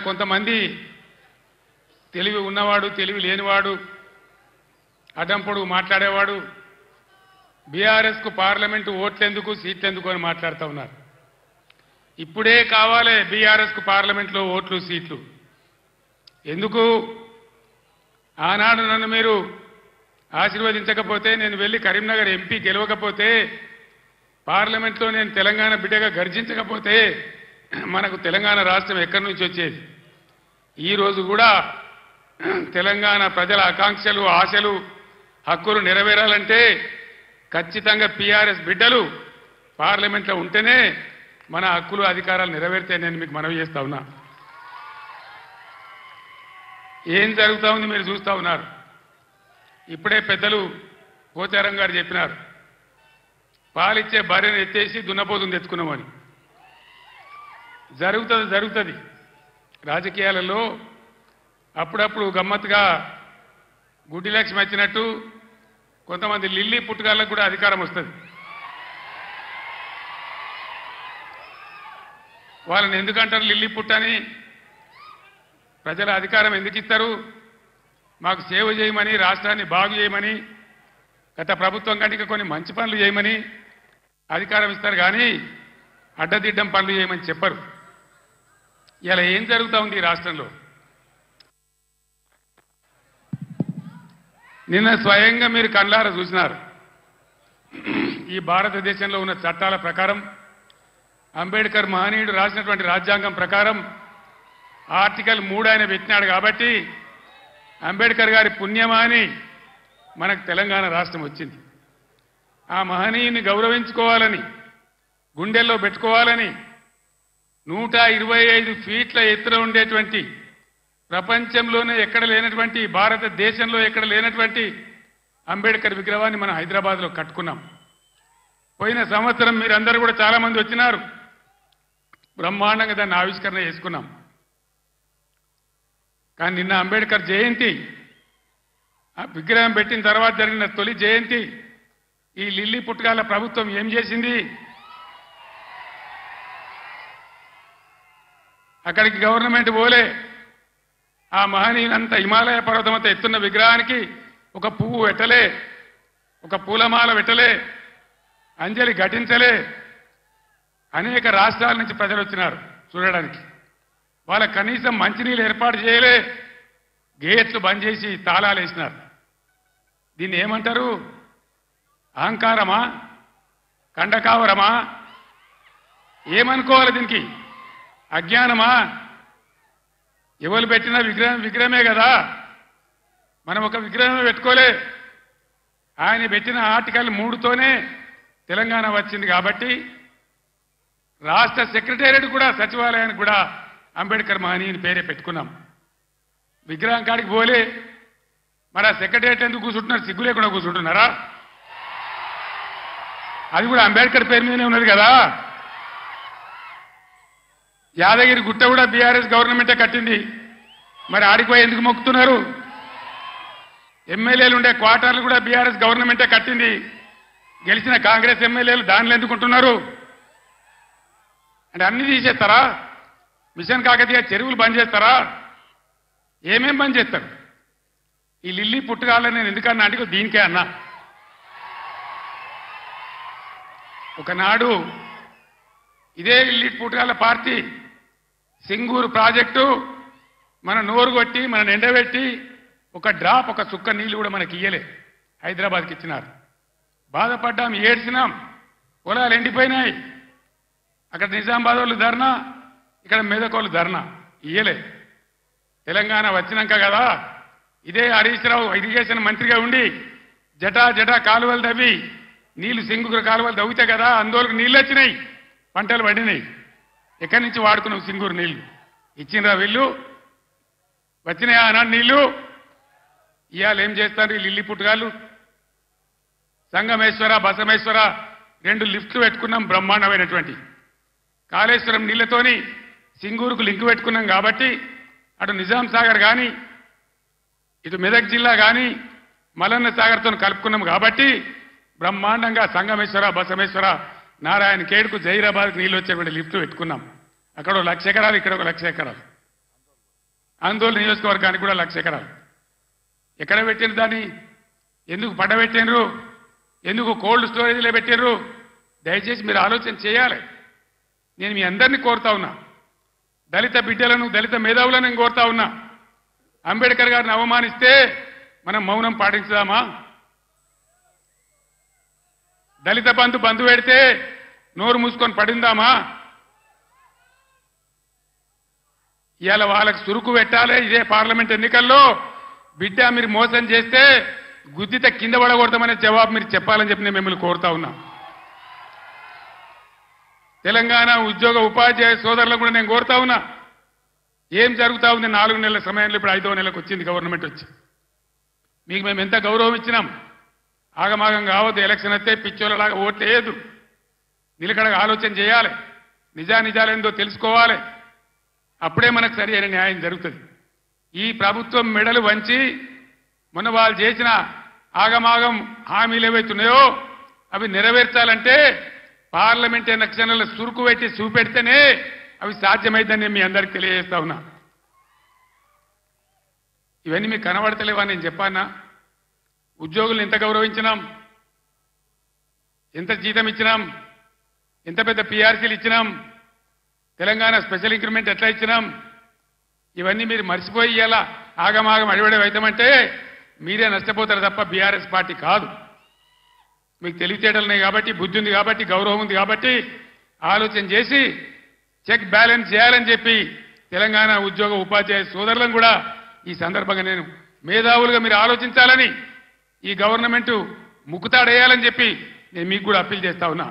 కొంతమంది తెలివి ఉన్నవాడు తెలివి లేనివాడు అడంపుడు మాట్లాడేవాడు బీఆర్ఎస్ కు పార్లమెంటు ఓట్లెందుకు సీట్లెందుకు అని మాట్లాడుతూ ఉన్నారు. ఇప్పుడే కావాలి బీఆర్ఎస్ కు పార్లమెంట్లో ఓట్లు సీట్లు ఎందుకు? ఆనాడు నన్ను మీరు ఆశీర్వదించకపోతే, నేను వెళ్ళి కరీంనగర్ ఎంపీ గెలవకపోతే, పార్లమెంట్లో నేను తెలంగాణ బిడ్డగా గర్జించకపోతే మనకు తెలంగాణ రాష్ట్రం ఎక్కడి నుంచి వచ్చేది? ఈ రోజు కూడా తెలంగాణ ప్రజల ఆకాంక్షలు ఆశలు హక్కులు నెరవేరాలంటే ఖచ్చితంగా బీఆర్ఎస్ బిడ్డలు పార్లమెంట్లో ఉంటేనే మన హక్కులు అధికారాలు నెరవేరితే నేను మీకు మనవి చేస్తా ఉన్నా. ఏం జరుగుతూ ఉంది మీరు చూస్తూ ఉన్నారు. ఇప్పుడే పెద్దలు పోచారం గారు చెప్పినారు, పాలిచ్చే భార్యను ఎత్తేసి దున్నపోతుని తెచ్చుకున్నామని. జరుగుతుంది. రాజకీయాలలో అప్పుడప్పుడు గమ్మత్తుగా గుడ్డి లక్ష్మి వచ్చినట్టు కొంతమంది లిల్లీ పుట్టుగాళ్ళకు కూడా అధికారం వస్తుంది. వాళ్ళని ఎందుకంటారు లిల్లీ పుట్టని? ప్రజల అధికారం ఎందుకు ఇస్తారు? మాకు సేవ చేయమని, రాష్ట్రాన్ని బాగు చేయమని, గత ప్రభుత్వం కంటే కొన్ని మంచి పనులు చేయమని అధికారం ఇస్తారు కానీ అడ్డదిడ్డం పనులు చేయమని చెప్పరు. ఇలా ఏం జరుగుతూ ఉంది ఈ రాష్ట్రంలో? నిన్న స్వయంగా మీరు కళ్ళారా చూసినారు. ఈ భారతదేశంలో ఉన్న చట్టాల ప్రకారం, అంబేద్కర్ మహనీయుడు రాసినటువంటి రాజ్యాంగం ప్రకారం ఆర్టికల్ 3 ఆయన పెట్టినాడు కాబట్టి అంబేద్కర్ గారి పుణ్యమా అని మనకు తెలంగాణ రాష్ట్రం వచ్చింది. ఆ మహనీయుని గౌరవించుకోవాలని, గుండెల్లో పెట్టుకోవాలని 125 ఫీట్ల ఎత్తున ఉండేటువంటి, ప్రపంచంలోనే ఎక్కడ లేనటువంటి, భారతదేశంలో ఎక్కడ లేనటువంటి అంబేద్కర్ విగ్రహాన్ని మనం హైదరాబాద్లో కట్టుకున్నాం. పోయిన సంవత్సరం మీరందరూ కూడా చాలా మంది వచ్చినారు, బ్రహ్మాండంగా దాన్ని ఆవిష్కరణ చేసుకున్నాం. కానీ నిన్న అంబేద్కర్ జయంతి, ఆ విగ్రహం పెట్టిన తర్వాత జరిగిన తొలి జయంతి, ఈ లిల్లీ పుట్టుగాల ప్రభుత్వం ఏం చేసింది? అక్కడికి గవర్నమెంట్ పోలే. ఆ మహనీయునంత హిమాలయ పర్వతమంతా ఎత్తున్న విగ్రహానికి ఒక పువ్వు పెట్టలే, ఒక పూలమాల పెట్టలే, అంజలి ఘటించలే. అనేక రాష్ట్రాల నుంచి ప్రజలు వచ్చినారు చూడడానికి. వాళ్ళ కనీసం మంచినీళ్ళు ఏర్పాటు చేయలే, గేట్లు బంద్ చేసి తాళాలు వేసినారు. దీన్ని ఏమంటారు? అహంకారమా? కండకావరమా? ఏమనుకోవాలి దీనికి? అజ్ఞానమా? ఎవరు పెట్టిన విగ్రహమే కదా, మనం ఒక విగ్రహమే పెట్టుకోలే. ఆయన పెట్టిన ఆర్టికల్ 3తోనే తెలంగాణ వచ్చింది కాబట్టి రాష్ట్ర సెక్రటేరియట్ కూడా, సచివాలయానికి కూడా అంబేద్కర్ మహనీయుని పేరే పెట్టుకున్నాం. విగ్రహం కాడికి పోలే. మరి ఆ సెక్రటేరియట్ ఎందుకు కూర్చుంటున్నారు? సిగ్గు లేకుండా కూర్చుంటున్నారా? అది కూడా అంబేద్కర్ పేరు మీదనే ఉన్నది కదా. యాదగిరి గుట్ట కూడా బీఆర్ఎస్ గవర్నమెంటే కట్టింది. మరి ఆడిపోయి ఎందుకు మొక్కుతున్నారు? ఎమ్మెల్యేలు ఉండే క్వార్టర్లు కూడా బీఆర్ఎస్ గవర్నమెంటే కట్టింది. గెలిచిన కాంగ్రెస్ ఎమ్మెల్యేలు దానిలో ఎందుకుంటున్నారు? అంటే అన్ని తీసేస్తారా? మిషన్ కాకతీయ చెరువులు బంద్ చేస్తారా? ఏమేం బంద్ చేస్తారు? ఈ లిల్లీ పుట్టుగాలని నేను ఎందుకన్నా అంటే దీనికే అన్నా. ఒకనాడు ఇదే లిల్లీ పుట్టుగాల పార్టీ సింగూరు ప్రాజెక్టు మన నోరు కొట్టి, మన ఎండబెట్టి ఒక డ్రాప్, ఒక చుక్క నీళ్లు కూడా మనకి ఇయ్యలే, హైదరాబాద్కి ఇచ్చినారు. బాధపడ్డాం, ఏడ్చినాం. పొలాలు ఎండిపోయినాయి. అక్కడ నిజామాబాద్ వాళ్ళు ధర్నా, ఇక్కడ మెదక్ వాళ్ళు ధర్నా. ఇయ్యలే. తెలంగాణ వచ్చినాక కదా ఇదే హరీష్ రావు ఇరిగేషన్ మంత్రిగా ఉండి జటా కాలువలు తవ్వి నీళ్లు, సింగూరు కాలువలు తవ్వితే కదా అందులోకి నీళ్ళు వచ్చినాయి, పంటలు పడినాయి. ఎక్కడి నుంచి వాడుకున్నాం సింగూరు నీళ్లు? ఇచ్చినరా వీళ్ళు? వచ్చినాయా ఆనాడు నీళ్లు? ఇవాళ ఏం చేస్తారు ఈ లిల్లీ పుట్టుగాళ్ళు? సంగమేశ్వర, బసమేశ్వర 2 లిఫ్ట్లు పెట్టుకున్నాం, బ్రహ్మాండమైనటువంటి. కాళేశ్వరం నీళ్లతోని సింగూరుకు లింక్ పెట్టుకున్నాం కాబట్టి అటు నిజాం సాగర్ కానీ, ఇటు మెదక్ జిల్లా కానీ మలన్న సాగర్తో కలుపుకున్నాం కాబట్టి బ్రహ్మాండంగా సంగమేశ్వర, బసమేశ్వర, నారాయణ ఖేడ్కు, జైరాబాద్కు నీళ్ళు వచ్చేటువంటి లిఫ్ట్లు పెట్టుకున్నాం. అక్కడ 1,00,000 ఎకరాలు, ఇక్కడ 1,00,000 ఎకరాలు. ఆందోళన నియోజకవర్గానికి కూడా 1,00,000 ఎకరాలు ఎక్కడ పెట్టిన దాన్ని ఎందుకు పడబెట్టినరు ఎందుకు కోల్డ్ స్టోరేజ్లో పెట్టినరు దయచేసి మీరు ఆలోచన చేయాలి నేను మీ అందరినీ కోరుతా ఉన్నా దళిత బిడ్డలను దళిత మేధావులను నేను కోరుతా ఉన్నా అంబేద్కర్ గారిని అవమానిస్తే మనం మౌనం పాటించుదామా దళిత బంధు పెడితే నోరు మూసుకొని పడిందామా ఇవాళ వాళ్ళకి సురుకు పెట్టాలి ఇదే పార్లమెంట్ ఎన్నికల్లో బిడ్డ మీరు మోసం చేస్తే గుద్దిత కింద పడకూడదామనే జవాబు మీరు చెప్పాలని చెప్పి నేను మిమ్మల్ని కోరుతా ఉన్నా తెలంగాణ ఉద్యోగ ఉపాధ్యాయ సోదరులకు కూడా నేను కోరుతా ఉన్నా ఏం జరుగుతా ఉంది 4 నెలల సమయంలో ఇప్పుడు 5వ నెలకు వచ్చింది గవర్నమెంట్ వచ్చి మీకు మేము ఎంత గౌరవం ఇచ్చినాం ఆగమాగం కావద్దు ఎలక్షన్ వస్తే పిచ్చోళ్ళలాగా ఓట్లేదు నిలకడగా ఆలోచన చేయాలి నిజానిజాలేందో తెలుసుకోవాలి అప్పుడే మనకు సరి అయిన న్యాయం జరుగుతుంది ఈ ప్రభుత్వం మెడలు వంచి మొన్న వాళ్ళు చేసిన ఆగమాగం హామీలు ఏవైతున్నాయో అవి నెరవేర్చాలంటే పార్లమెంట్ ఎలక్షన్ల సురుకు పెట్టి చూపెడితేనే అవి సాధ్యమైందని మీ అందరికి తెలియజేస్తా ఉన్నా ఇవన్నీ మీకు కనబడతలేవా నేను చెప్పానా ఉద్యోగులను ఎంత గౌరవించినాం ఎంత జీతం ఇచ్చినాం ఎంత పెద్ద పీఆర్సీలు ఇచ్చినాం తెలంగాణ స్పెషల్ ఇంక్రిమెంట్ ఎట్లా ఇచ్చినాం ఇవన్నీ మీరు మర్చిపోయి ఇలా ఆగమాగం అడివడే అవుతామంటే మీరే నష్టపోతారు తప్ప బీఆర్ఎస్ పార్టీ కాదు మీకు తెలివితేటలున్నాయి కాబట్టి బుద్ధి ఉంది కాబట్టి గౌరవం ఉంది కాబట్టి ఆలోచన చేసి చెక్ బ్యాలెన్స్ చేయాలని చెప్పి తెలంగాణ ఉద్యోగ ఉపాధ్యాయ సోదరులను కూడా ఈ సందర్భంగా నేను మేధావులుగా మీరు ఆలోచించాలని ఈ గవర్నమెంట్ ముక్కుతాడేయాలని చెప్పి నేను మీకు కూడా అప్పీల్ చేస్తా ఉన్నా